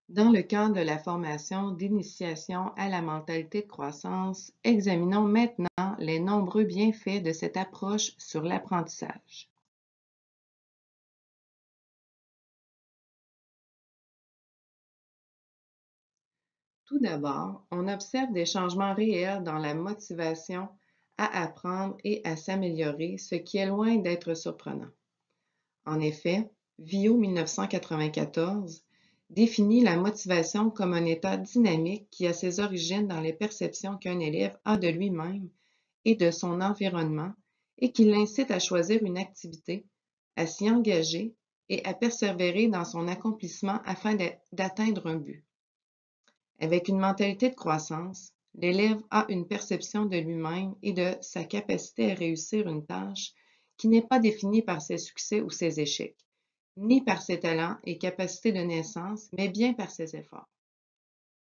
Dans le cadre de la formation d'initiation à la mentalité de croissance, examinons maintenant les nombreux bienfaits de cette approche sur l'apprentissage. Tout d'abord, on observe des changements réels dans la motivation à apprendre et à s'améliorer, ce qui est loin d'être surprenant. En effet, Vio 1994 définit la motivation comme un état dynamique qui a ses origines dans les perceptions qu'un élève a de lui-même et de son environnement et qui l'incite à choisir une activité, à s'y engager et à persévérer dans son accomplissement afin d'atteindre un but. Avec une mentalité de croissance, l'élève a une perception de lui-même et de sa capacité à réussir une tâche qui n'est pas définie par ses succès ou ses échecs, ni par ses talents et capacités de naissance, mais bien par ses efforts.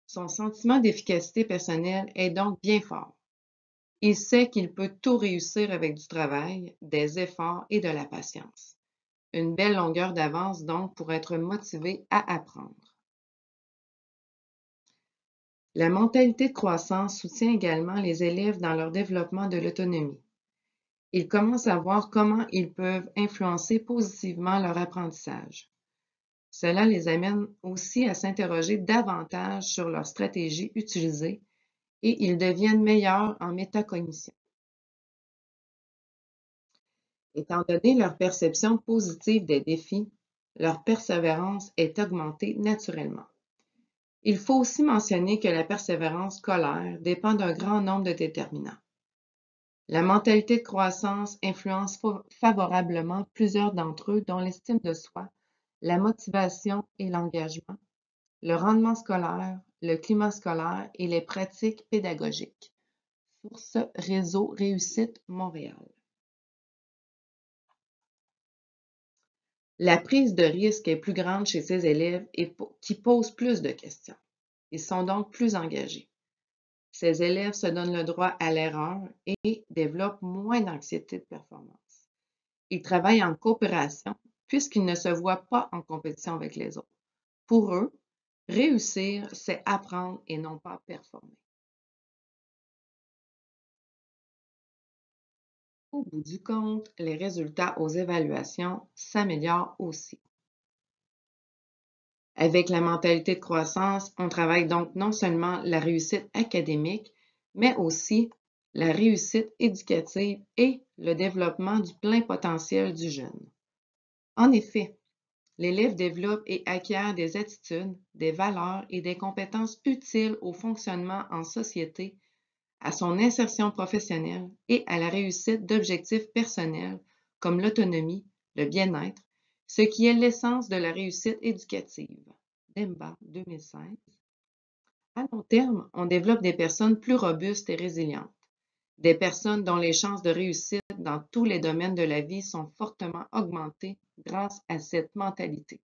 Son sentiment d'efficacité personnelle est donc bien fort. Il sait qu'il peut tout réussir avec du travail, des efforts et de la patience. Une belle longueur d'avance donc pour être motivé à apprendre. La mentalité de croissance soutient également les élèves dans leur développement de l'autonomie. Ils commencent à voir comment ils peuvent influencer positivement leur apprentissage. Cela les amène aussi à s'interroger davantage sur leur stratégie utilisée et ils deviennent meilleurs en métacognition. Étant donné leur perception positive des défis, leur persévérance est augmentée naturellement. Il faut aussi mentionner que la persévérance scolaire dépend d'un grand nombre de déterminants. La mentalité de croissance influence favorablement plusieurs d'entre eux, dont l'estime de soi, la motivation et l'engagement, le rendement scolaire, le climat scolaire et les pratiques pédagogiques. Source Réseau Réussite Montréal. La prise de risque est plus grande chez ces élèves et qui posent plus de questions. Ils sont donc plus engagés. Ces élèves se donnent le droit à l'erreur et développent moins d'anxiété de performance. Ils travaillent en coopération puisqu'ils ne se voient pas en compétition avec les autres. Pour eux, réussir, c'est apprendre et non pas performer. Au bout du compte, les résultats aux évaluations s'améliorent aussi. Avec la mentalité de croissance, on travaille donc non seulement la réussite académique, mais aussi la réussite éducative et le développement du plein potentiel du jeune. En effet, l'élève développe et acquiert des attitudes, des valeurs et des compétences utiles au fonctionnement en société, à son insertion professionnelle et à la réussite d'objectifs personnels comme l'autonomie, le bien-être, ce qui est l'essence de la réussite éducative. Demba, 2016. À long terme, on développe des personnes plus robustes et résilientes, des personnes dont les chances de réussite dans tous les domaines de la vie sont fortement augmentées grâce à cette mentalité.